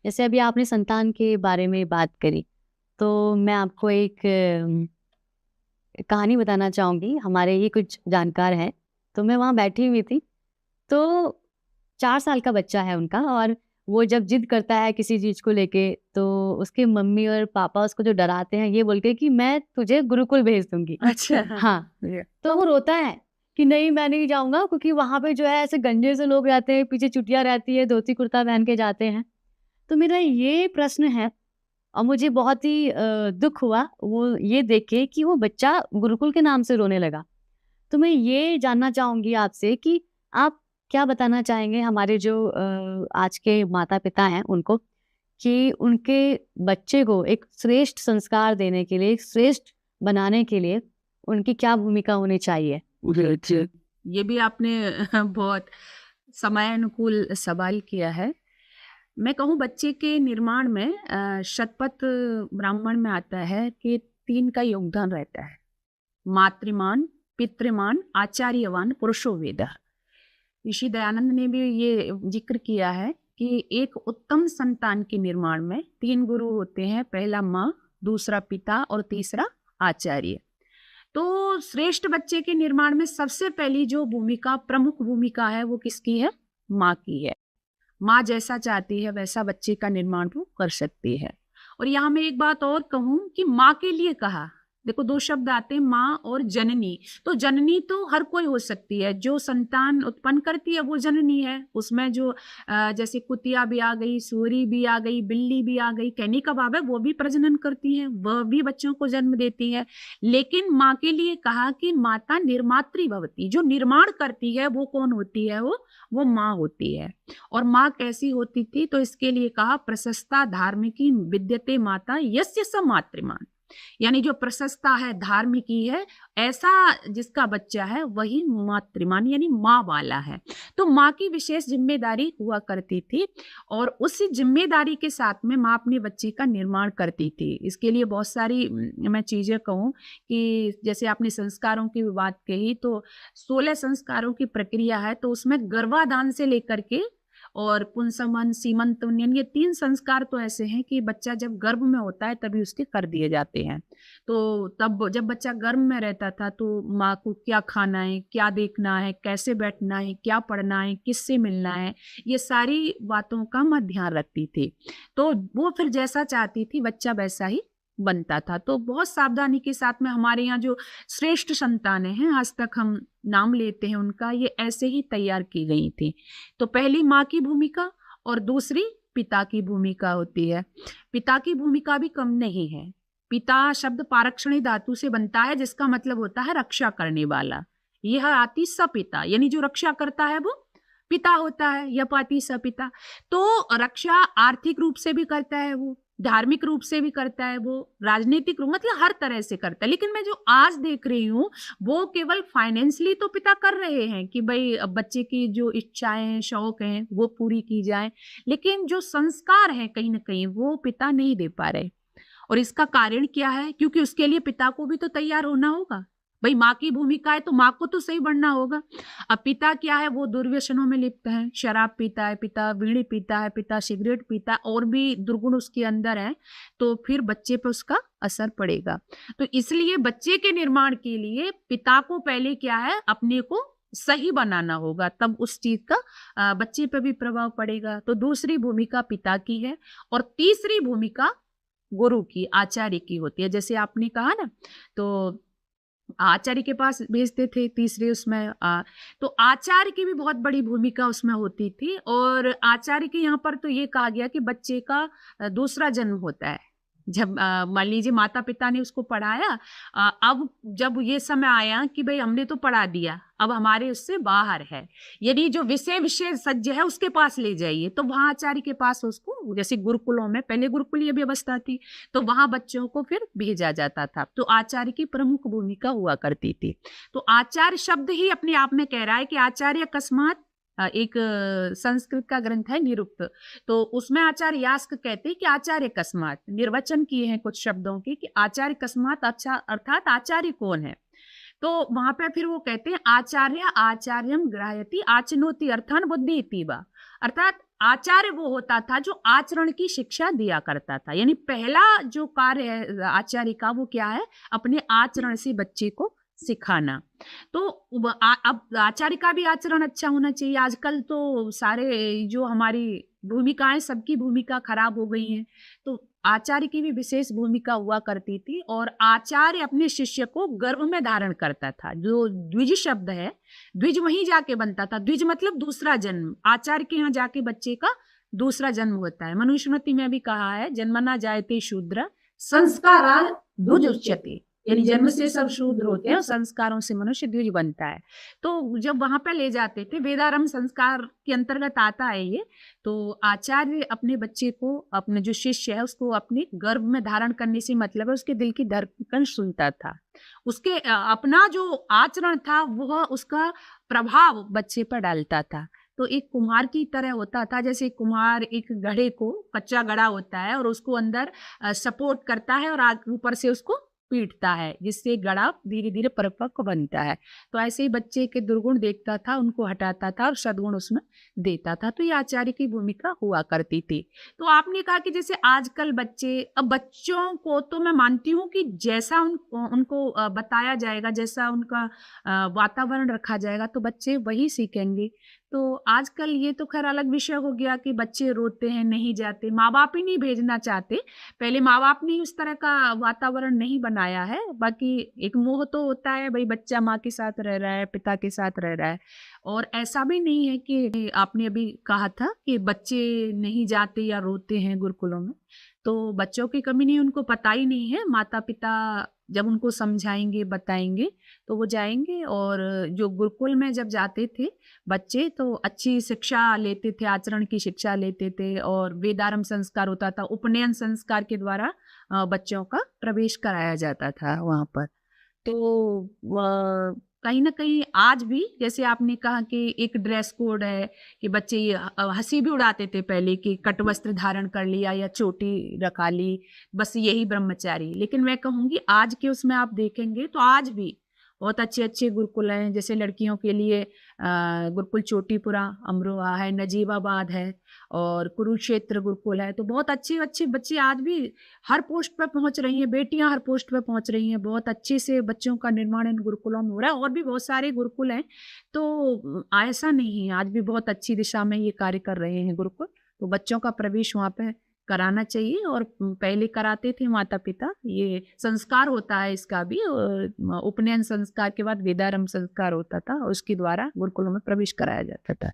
जैसे अभी आपने संतान के बारे में बात करी, तो मैं आपको एक कहानी बताना चाहूँगी। हमारे ही कुछ जानकार हैं, तो मैं वहाँ बैठी हुई थी, तो 4 साल का बच्चा है उनका और वो जब ज़िद करता है किसी चीज़ को लेके, तो उसके मम्मी और पापा उसको जो डराते हैं ये बोल के कि मैं तुझे गुरुकुल भेज दूँगी। अच्छा, हाँ, हाँ, ये तो वो रोता है कि नहीं मैं नहीं जाऊँगा क्योंकि वहाँ पे जो है ऐसे गंजे से लोग रहते हैं, पीछे चुटिया रहती है, धोती-कुर्ता पहन के जाते हैं। तो मेरा ये प्रश्न है और मुझे बहुत ही दुःख हुआ वो ये देख के कि वो बच्चा गुरुकुल के नाम से रोने लगा। तो मैं ये जानना चाहूँगी आपसे कि आप क्या बताना चाहेंगे हमारे जो आज के माता-पिता हैं उनको कि उनके बच्चे को एक श्रेष्ठ संस्कार देने के लिए, एक श्रेष्ठ बनाने के लिए उनकी क्या भूमिका होनी चाहिए? जी, जी। ये भी आपने बहुत समयानुकूल सवाल किया है। मैं कहूँ बच्चे के निर्माण में शतपथ ब्राह्मण में आता है कि 3 का योगदान रहता है। मातृमान, पितृमान, आचार्यवान, पुरुषो वेदः। ऋषि दयानंद ने भी ये ज़िक्र किया है कि एक उत्तम संतान के निर्माण में 3 गुरु होते हैं, पहला माँ, दूसरा पिता और तीसरा आचार्य। तो श्रेष्ठ बच्चे के निर्माण में सबसे पहली जो भूमिका, प्रमुख भूमिका है, वो किसकी है? माँ की है। माँ जैसा चाहती है वैसा बच्चे का निर्माण वो कर सकती है। और यहाँ मैं एक बात और कहूँ कि माँ के लिए कहा, देखो 2 शब्द आते हैं, माँ और जननी। तो जननी तो हर कोई हो सकती है, जो संतान उत्पन्न करती है वो जननी है। उसमें जो जैसे कुतिया भी आ गई, सूरी भी आ गई, बिल्ली भी आ गई, कहने का भाव है वो भी प्रजनन करती है, वह भी बच्चों को जन्म देती है। लेकिन माँ के लिए कहा कि माता निर्मात्री भवती, जो निर्माण करती है वो कौन होती है? वो माँ होती है। और माँ कैसी होती थी? तो इसके लिए कहा प्रशस्ता धार्मिकी विद्यते माता यस्य स मातृमान, यानी जो प्रशस्ता है, धार्मिकी है, ऐसा जिसका बच्चा है वही मातृमान यानी माँ वाला है। तो माँ की विशेष जिम्मेदारी हुआ करती थी और उसी जिम्मेदारी के साथ में माँ अपने बच्चे का निर्माण करती थी। इसके लिए बहुत सारी मैं चीजें कहूँ कि जैसे आपने संस्कारों की बात कही, तो 16 संस्कारों की प्रक्रिया है, तो उसमें गर्भाधान से लेकर के और पुंसवन, सीमंतवन, ये 3 संस्कार तो ऐसे हैं कि बच्चा जब गर्भ में होता है तभी उसके कर दिए जाते हैं। तो तब जब बच्चा गर्भ में रहता था तो माँ को क्या खाना है, क्या देखना है, कैसे बैठना है, क्या पढ़ना है, किससे मिलना है, ये सारी बातों का मैं ध्यान रखती थी। तो वो फिर जैसा चाहती थी बच्चा वैसा ही बनता था। तो बहुत सावधानी के साथ में हमारे यहाँ जो श्रेष्ठ संतानें हैं, आज तक हम नाम लेते हैं उनका, ये ऐसे ही तैयार की गई थी। तो पहली माँ की भूमिका और दूसरी पिता की भूमिका होती है। पिता की भूमिका भी कम नहीं है। पिता शब्द पारक्षणी धातु से बनता है, जिसका मतलब होता है रक्षा करने वाला। यह आती सपिता, यानी जो रक्षा करता है वो पिता होता है, यह पाती सपिता। तो रक्षा आर्थिक रूप से भी करता है वो, धार्मिक रूप से भी करता है वो, राजनीतिक रूप, मतलब हर तरह से करता है। लेकिन मैं जो आज देख रही हूँ वो केवल फाइनेंशियली तो पिता कर रहे हैं कि भाई बच्चे की जो इच्छाएं हैं, शौक हैं, वो पूरी की जाए, लेकिन जो संस्कार हैं कहीं ना कहीं वो पिता नहीं दे पा रहे। और इसका कारण क्या है? क्योंकि उसके लिए पिता को भी तो तैयार होना होगा। भाई माँ की भूमिका है तो माँ को तो सही बनना होगा। अब पिता क्या है? वो दुर्व्यसनों में लिप्त है, शराब पीता है पिता, बीड़ी पीता है पिता, सिगरेट पीता है, और भी दुर्गुण उसके अंदर है, तो फिर बच्चे पे उसका असर पड़ेगा। तो इसलिए बच्चे के निर्माण के लिए पिता को पहले क्या है? अपने को सही बनाना होगा, तब उस चीज का बच्चे पे भी प्रभाव पड़ेगा। तो दूसरी भूमिका पिता की है और तीसरी भूमिका गुरु की, आचार्य की होती है। जैसे आपने कहा ना, तो आचार्य के पास भेजते थे तीसरे उसमें तो आचार्य की भी बहुत बड़ी भूमिका उसमें होती थी। और आचार्य के यहाँ पर तो ये कहा गया कि बच्चे का दूसरा जन्म होता है। जब मान लीजिए माता पिता ने उसको पढ़ाया, अब जब ये समय आया कि भाई हमने तो पढ़ा दिया, अब हमारे उससे बाहर है, यदि जो विषय विषय सज्ज है उसके पास ले जाइए, तो वहां आचार्य के पास उसको, जैसे गुरुकुलों में पहले गुरुकुलीय व्यवस्था थी, तो वहां बच्चों को फिर भेजा जाता था। तो आचार्य की प्रमुख भूमिका हुआ करती थी। तो आचार्य शब्द ही अपने आप में कह रहा है कि आचार्य अकस्मात, एक संस्कृत का ग्रंथ है निरुक्त, तो उसमें आचार्य यास्क कहते हैं कि आचार्य अकस्मात, निर्वचन किए हैं कुछ शब्दों के कि आचार्य अकस्मात, अच्छा अर्थात आचार्य कौन है। तो वहां पे फिर वो कहते हैं आचार्य आचार्यम ग्राह्यति आचनोति अर्थान बुद्धि इति वा, अर्थात आचार्य वो होता था जो आचरण की शिक्षा दिया करता था। यानी पहला जो कार्य है आचार्य का वो क्या है, अपने आचरण से बच्चे को सिखाना। तो अब आचार्य का भी आचरण अच्छा होना चाहिए। आजकल तो सारे जो हमारी भूमिकाएं, सबकी भूमिका खराब हो गई हैं, तो आचार्य की भी विशेष भूमिका हुआ करती थी। और आचार्य अपने शिष्य को गर्भ में धारण करता था। जो द्विज शब्द है, द्विज वहीं जाके बनता था। द्विज मतलब दूसरा जन्म। आचार्य के यहाँ जाके बच्चे का दूसरा जन्म होता है। मनुस्मृति में भी कहा है, जन्मना जायते शूद्र संस्कारात् द्विज उच्यते। यानी जन्म से सब शूद्र होते हैं और संस्कारों से मनुष्य द्विज बनता है। तो जब वहां पर ले जाते थे, वेदारंभ संस्कार के अंतर्गत आता है ये, तो आचार्य अपने बच्चे को, अपने जो शिष्य है उसको अपने गर्भ में धारण करने से मतलब है उसके दिल की धड़कन सुनता था। उसके अपना जो आचरण था वह उसका प्रभाव बच्चे पर डालता था। तो एक कुम्हार की तरह होता था। जैसे कुम्हार एक घड़े को, कच्चा घड़ा होता है और उसको अंदर सपोर्ट करता है और ऊपर से उसको पीटता है, जिससे घड़ा धीरे धीरे परिपक्व बनता है। तो ऐसे ही बच्चे के दुर्गुण देखता था, उनको हटाता था और सद्गुण उसमें देता था। तो ये आचार्य की भूमिका हुआ करती थी। तो आपने कहा कि जैसे आजकल बच्चे, अब बच्चों को तो मैं मानती हूँ कि जैसा उनको बताया जाएगा, जैसा उनका वातावरण रखा जाएगा तो बच्चे वही सीखेंगे। तो आजकल ये तो खैर अलग विषय हो गया कि बच्चे रोते हैं, नहीं जाते, माँ बाप ही नहीं भेजना चाहते। पहले माँ बाप ने उस तरह का वातावरण नहीं बनाया है। बाकी एक मोह तो होता है, भाई बच्चा माँ के साथ रह रहा है, पिता के साथ रह रहा है। और ऐसा भी नहीं है कि आपने अभी कहा था कि बच्चे नहीं जाते या रोते हैं गुरुकुलों में, तो बच्चों की कमी नहीं, उनको पता ही नहीं है। माता पिता जब उनको समझाएंगे, बताएंगे तो वो जाएंगे। और जो गुरुकुल में जब जाते थे बच्चे तो अच्छी शिक्षा लेते थे, आचरण की शिक्षा लेते थे। और वेदारंभ संस्कार होता था, उपनयन संस्कार के द्वारा बच्चों का प्रवेश कराया जाता था वहाँ पर। तो कहीं ना कहीं आज भी, जैसे आपने कहा कि एक ड्रेस कोड है कि बच्चे ये हंसी भी उड़ाते थे पहले कि कट वस्त्र धारण कर लिया या चोटी रखा ली, बस यही ब्रह्मचारी। लेकिन मैं कहूँगी आज के उसमें आप देखेंगे तो आज भी बहुत अच्छे अच्छे गुरुकुल हैं। जैसे लड़कियों के लिए गुरुकुल चोटीपुरा अमरोहा है, नजीबाबाद है और कुरुक्षेत्र गुरुकुल है। तो बहुत अच्छे अच्छे बच्चे आज भी हर पोस्ट पर पहुंच रही हैं, बेटियां हर पोस्ट पर पहुंच रही हैं। बहुत अच्छे से बच्चों का निर्माण इन गुरुकुलों में हो रहा है। और भी बहुत सारे गुरुकुल हैं, तो ऐसा नहीं है, आज भी बहुत अच्छी दिशा में ये कार्य कर रहे हैं गुरुकुल। तो बच्चों का प्रवेश वहाँ पे कराना चाहिए। और पहले कराते थे माता पिता, ये संस्कार होता है इसका भी। उपनयन संस्कार के बाद वेदारंभ संस्कार होता था, उसके द्वारा गुरुकुलों में प्रवेश कराया जाता था।